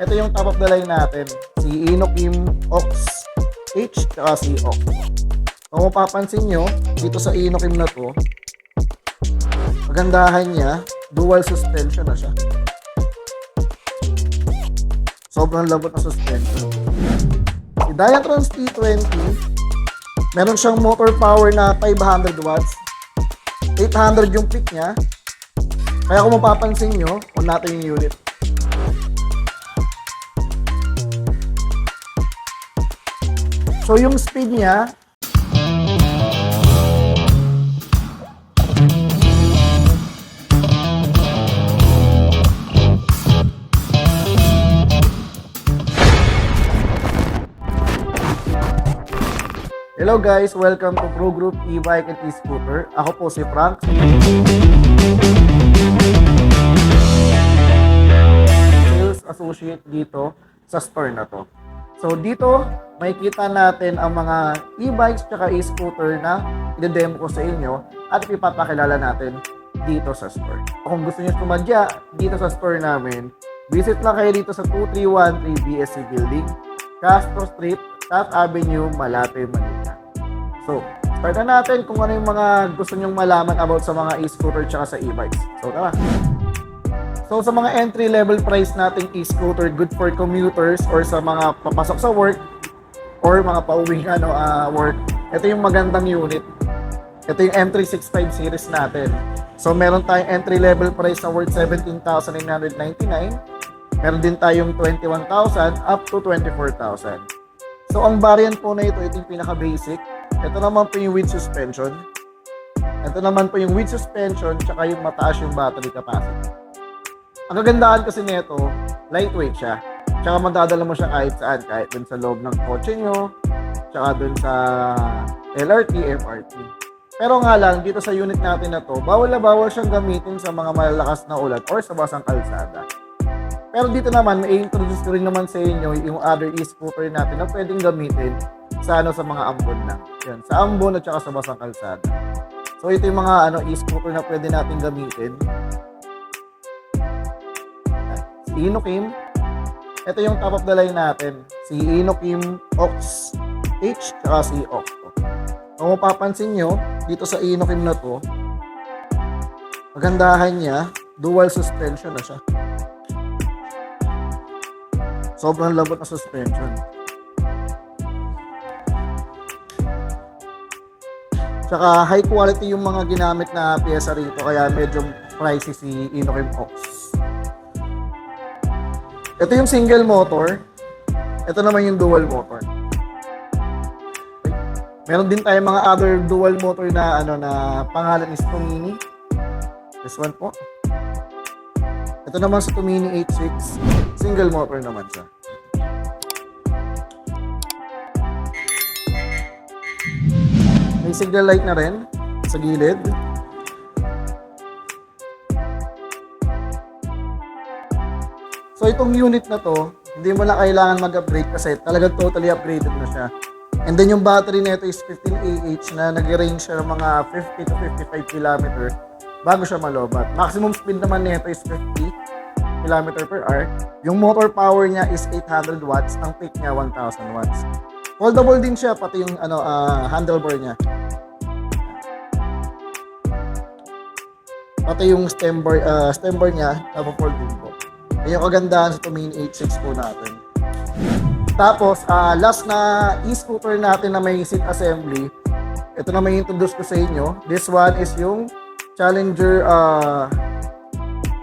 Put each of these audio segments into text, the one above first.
Ito yung top of the line natin. Si Inokim Ox H at si Ox. Kung mapapansin nyo, dito sa Inokim na to, magandahan niya, dual suspension na siya. Sobrang labot na suspension. Si Diatrons T20, meron siyang motor power na 500 watts. 800 yung peak niya. Kaya kung mapapansin nyo, on natin yung unit. So yung speed niya, hello guys, welcome to Pro Group E-Bike and E-Scooter. Ako po si Frank. Sales associate dito sa store na to. So dito, makikita natin ang mga e-bikes at e-scooter na i-demo ko sa inyo at ipapakilala natin dito sa store. Kung gusto niyo sumadya dito sa store namin, visit lang kayo dito sa 2313 BSC Building, Castro Street, Taft Avenue, Malate, Manila. So, start na natin kung ano yung mga gusto nyong malaman about sa mga e-scooter tsaka sa e-bikes. So, tara! So, sa mga entry-level price nating e-scooter, good for commuters or sa mga papasok sa work or mga pauwing work, ito yung magandang unit. Ito yung M365 series natin. So, meron tayong entry-level price na worth 17,999. Meron din tayong 21,000 up to 24,000. So, ang variant po na ito yung pinaka-basic. Ito naman po yung with suspension. Ito naman po yung with suspension tsaka yung mataas yung battery capacity. Ang kagandahan kasi nito, lightweight siya. Tsaka madadala mo siya kahit saan, kahit dun sa loob ng kotse nyo, tsaka dun sa LRT, MRT. Pero nga lang, dito sa unit natin na to, bawal na bawal siyang gamitin sa mga malalakas na ulan or sa basang kalsada. Pero dito naman, may introduce ko rin naman sa inyo yung other e-scooter natin na pwedeng gamitin sa sa mga ambon na. Yan, sa ambon at saka sa basang kalsada. So ito yung mga e-scooter na pwede natin gamitin. Si Inokim, ito yung top of the line natin. Si Inokim Ox H at si Ox. Kung mapapansin nyo, dito sa Inokim na to, magandahan niya, dual suspension na siya. Sobrang labot na suspension. Tsaka high quality yung mga ginamit na pyesa rito, kaya medyo pricey si Inokim Ox. Ito yung single motor. Ito naman yung dual motor. Meron din tayong mga other dual motor na na pangalan is Tomini. This one po. Ito naman sa Tomini H6, single motor naman siya. May signal light na rin sa gilid. So itong unit na to, hindi mo na kailangan mag-upgrade kasi talagang totally upgraded na siya. And then yung battery nito is 15AH na nag-range siya ng mga 50 to 55 km bago siya malobat. Maximum speed naman nito is 50 km per hour. Yung motor power niya is 800 watts, ang peak niya 1,000 watts. Foldable din siya, pati yung handlebar niya. Pati yung stem bar niya, napo-fold din po. Yung kagandahan sa Tomini H6 po natin. Tapos, last na e-scooter natin na may seat assembly, ito na may introduce ko sa inyo. This one is yung Challenger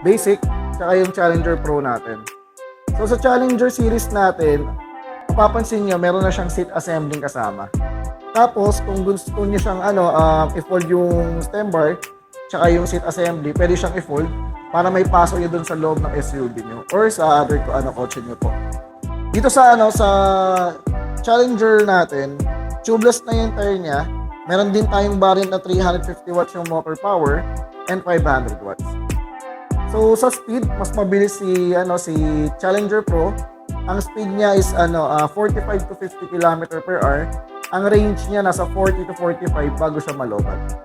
Basic, tsaka yung Challenger Pro natin. So, sa Challenger series natin, mapapansin nyo, meron na siyang seat assembly kasama. Tapos, kung gusto nyo siyang i-fold yung stem bar, tsaka yung seat assembly, pwede siyang i-fold para may pasok nyo dun sa loob ng SUV nyo or sa other kotse nyo po. Dito sa sa Challenger natin, tubeless na yung tire niya. Meron din tayong variant na 350 watts yung motor power and 500 watts. So sa speed, mas mabilis si Challenger Pro. Ang speed niya is 45 to 50 km per hour. Ang range niya nasa 40 to 45 bago siya malobat.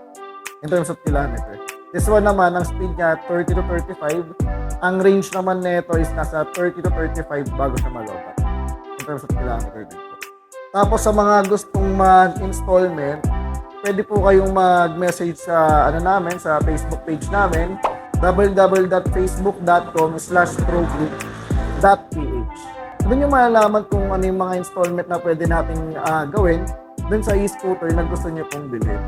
In terms of kilometer. This one naman, ang speed niya 30 to 35. Ang range naman nito is nasa 30 to 35 bago siya malobat. In terms of kilometer din po. Tapos sa mga gustong mag-installment, pwede po kayong mag-message sa namin, sa Facebook page namin, www.facebook.com/progroup.ph. Doon yung malalaman kung ano yung mga installment na pwede nating gawin dun sa e-scooter na gusto niyo pong bilhin.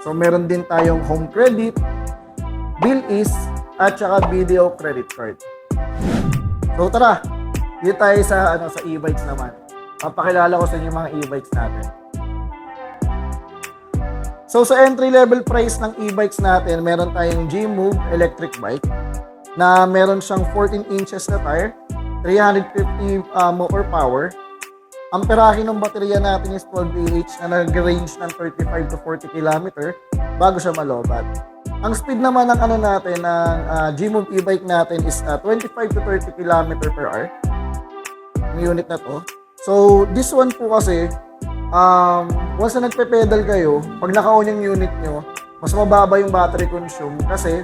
So meron din tayong home credit, bill is, at saka video credit card. So tara, dito tayo sa e-bikes naman. Papakilala ko sa inyo yung mga e-bikes natin. So sa entry level price ng e-bikes natin, meron tayong G-Move electric bike na meron siyang 14 inches na tire, 350 motor power. Ang perahe ng baterya natin is 12 Ah na nag-range ng 35 to 40 km bago siya malobat. Ang speed naman ng ng G-Move e-bike natin is 25 to 30 km per hour. Ang unit na to. So this one po kasi once na nagpe-pedal kayo, pag naka-on yung unit nyo, mas mababa yung battery consume kasi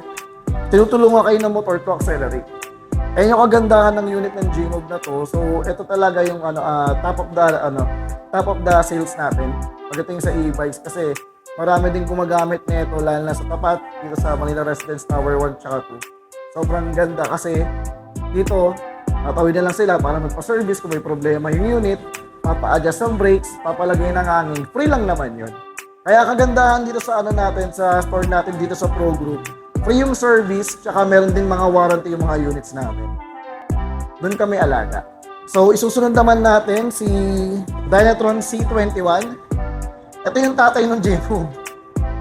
tinutulungan kayo ng motor to accelerate. Ayun yung kagandahan ng unit ng G-Move na to. So ito talaga yung top of the sales natin pagdating sa e-bikes kasi marami din gumagamit nito lalo na sa tapat dito sa Manila Residence Tower 1 tsaka 2. Sobrang ganda kasi dito tatawid na lang sila para magpa-service kung may problema yung unit, papa-adjust ng brakes, papalagay ng hangin. Free lang naman yun. Kaya kagandahan dito sa natin sa store natin dito sa Pro Group. Free yung service, tsaka meron din mga warranty yung mga units namin. Doon kami alaga. So, isusunod naman natin si Dynatron C21. Ito yung tatay ng G-Move.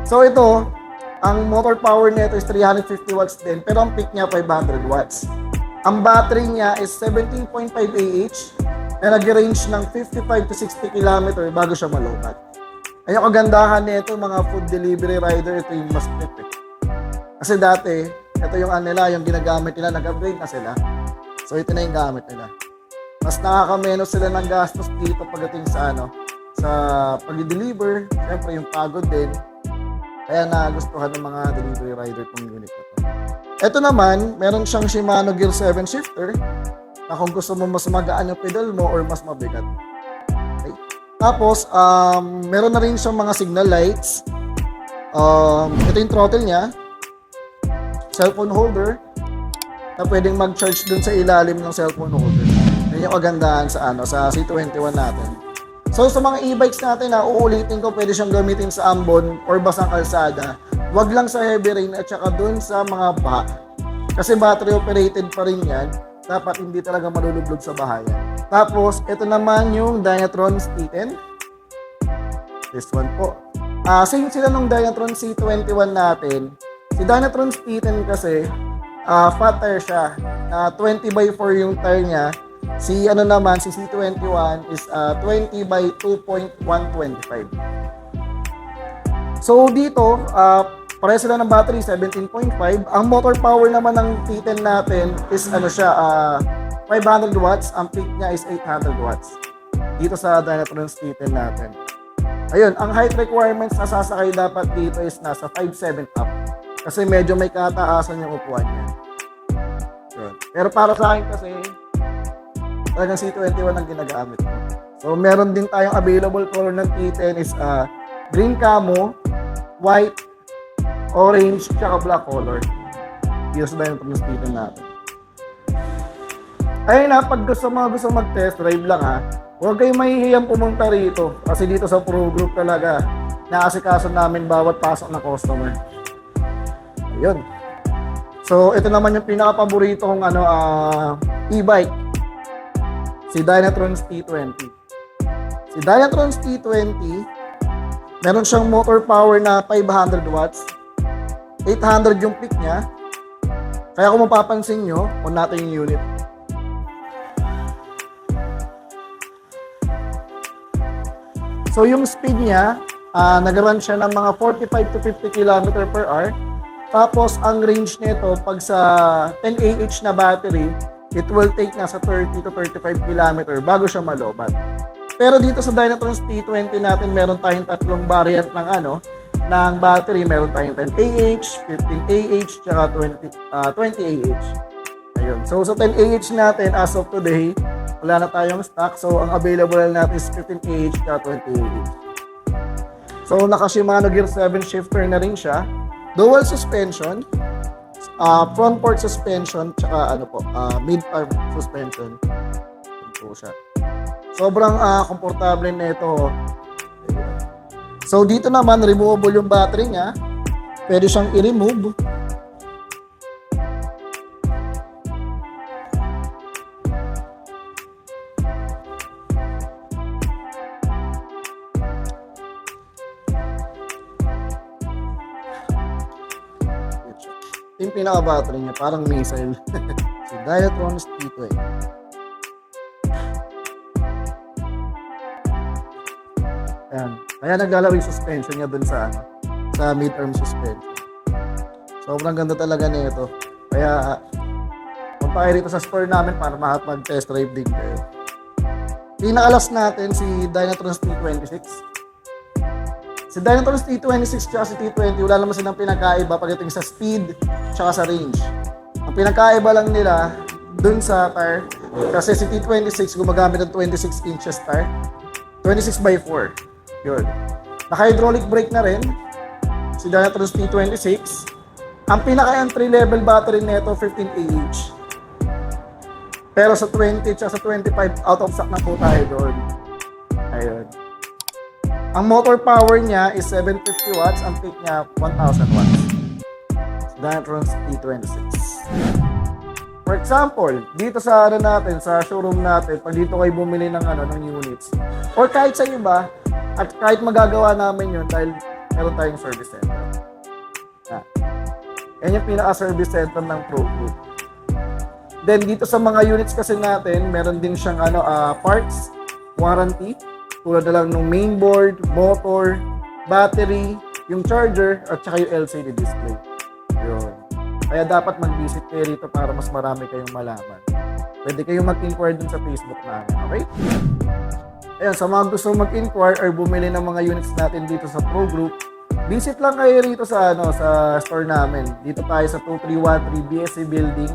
So, ito, ang motor power nito is 350 watts din, pero ang peak niya 500 watts. Ang battery niya is 17.5 Ah na nag-range ng 55 to 60 km bago siya malobat. Ay yung kagandahan nito, mga food delivery rider, ito yung mas perfect. Kasi dati, ito yung yung ginagamit nila, nag-upgrade na sila. So ito na yung gamit nila. Mas nakakamenos sila ng gastos dito pagdating sa sa pag-deliver. Siyempre yung pagod din. Kaya nagustuhan ng mga delivery rider kung unit na to. Ito naman, meron siyang Shimano Gear 7 shifter na kung gusto mo mas magaan yung pedal mo or mas mabigat. Okay. Tapos, meron na rin siyang mga signal lights. Ito yung throttle niya. Cellphone holder na pwedeng mag-charge dun sa ilalim ng cellphone holder. Yan yung kagandahan sa C21 natin. So sa mga e-bikes natin, uulitin ko, pwede siyang gamitin sa ambon or basang kalsada. Wag lang sa heavy rain at saka dun sa mga baha. Kasi battery operated pa rin yan. Dapat hindi talaga malulublog sa bahayan. Tapos, ito naman yung Dynatron C10. This one po. Same sila nung Dynatron C21 natin. Si Dynatron C10 kasi, fat tire siya. 20x4 yung tire niya. Si si C21 is 20x2.125. So dito, pareho sila ng battery 17.5. Ang motor power naman ng T10 natin is 500 watts. Ang peak niya is 800 watts. Dito sa Dynatron T10 natin. Ayun, ang height requirements na sasakay dapat dito is nasa 5'7" up. Kasi medyo may kataasan yung upuan niya. Yun. Pero para sa akin kasi, talagang C21 ang ginagamit ko. So, meron din tayong available color ng T10 is green camo, white, orange, tsaka black color. Dito sa Dynatron T10 natin. Ayun na, pag gusto mag-test drive lang huwag kayong mahihiyang pumunta rito. Kasi dito sa Pro Group talaga, naasikaso namin bawat pasok na customer. Ayun. So, ito naman yung pinaka-paborito kong e-bike. Si Dynatron T20. Si Dynatron T20, meron siyang motor power na 500 watts. 800 yung peak niya. Kaya kung mapapansin nyo, on natin yung unit. So yung speed niya, nag-run siya ng mga 45 to 50 km per hour. Tapos ang range nito, pag sa 10 Ah na battery, it will take nasa 30 to 35 km bago siya malobat. Pero dito sa Dynatron T20 natin, meron tayong tatlong variant ng ng battery, meron tayong 10 Ah, 15 Ah, tsaka 20 Ah. Ayun. So, sa 10 Ah natin, as of today, wala na tayong stock. So, ang available natin is 15 Ah tsaka 20 Ah. So, naka Shimano Gear 7 shifter na rin siya. Dual suspension, front port suspension, tsaka mid-arm suspension. Yun po siya. Sobrang komportable na ito. So, dito naman, removable yung battery niya. Pwede siyang i-remove. Yung pinaka-battery niya, parang missile. Si Diatron T20. Ayan. Kaya naglalaro yung suspension niya dun sa mid-arm suspension. Sobrang ganda talaga nito. Kaya punta kayo rito sa store namin para mag-test drive din kayo. Pinaka-last natin si Dynatrons T26. Si Dynatrons T26 at si T20, wala naman silang pinakaiba pagdating sa speed at sa range. Ang pinakaiba lang nila dun sa tire, kasi si T26 gumagamit ng 26 inches tire, 26/4. Yun. Naka-hydraulic brake na rin si Dynatrons T26. Ang pinaka-entry level battery nito 15 Ah. Pero sa 20 at sa 25 out of stock na po tayo doon. Ayun. Ang motor power niya is 750 watts, ang peak niya 1000 watts. Dynatrons T26. For example, dito sa natin, sa showroom natin, pag dito kayo bumili ng units, or kahit sa iba, at kahit magagawa namin yun dahil meron tayong service center. Yan yung pinaka-service center ng Pro Group. Then dito sa mga units kasi natin, meron din siyang parts, warranty, tulad na lang ng mainboard, motor, battery, yung charger, at saka yung LCD display. Yun. Kaya dapat mag-visit kayo rito para mas marami kayong malaman. Pwede kayong mag-inquire dun sa Facebook namin, okay? Ayan, sa mga gusto mag-inquire or bumili ng mga units natin dito sa Pro Group, visit lang kayo rito sa sa store namin. Dito tayo sa 2313 BSC Building,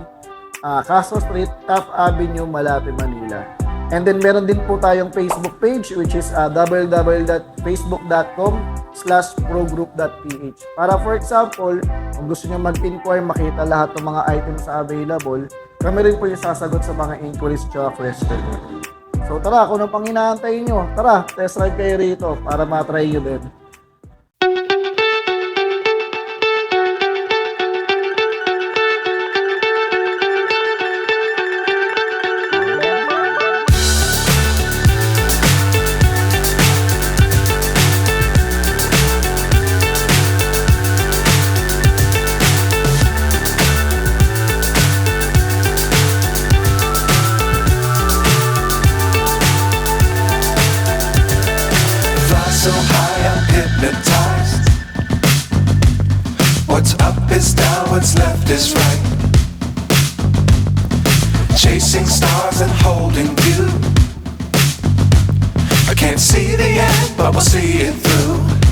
Castro Street, Taft Avenue, Malate, Manila. And then meron din po tayong Facebook page which is www.facebook.com/progroup.ph. Para for example, kung gusto niyo mag-inquire, makita lahat ng mga items na available, kami rin po yung sasagot sa mga inquiries at questions. So tara, kung ano pang inaantay nyo, tara, test drive kayo rito para matry nyo din. So high I'm hypnotized. What's up is down, what's left is right. Chasing stars and holding you. I can't see the end, but we'll see it through.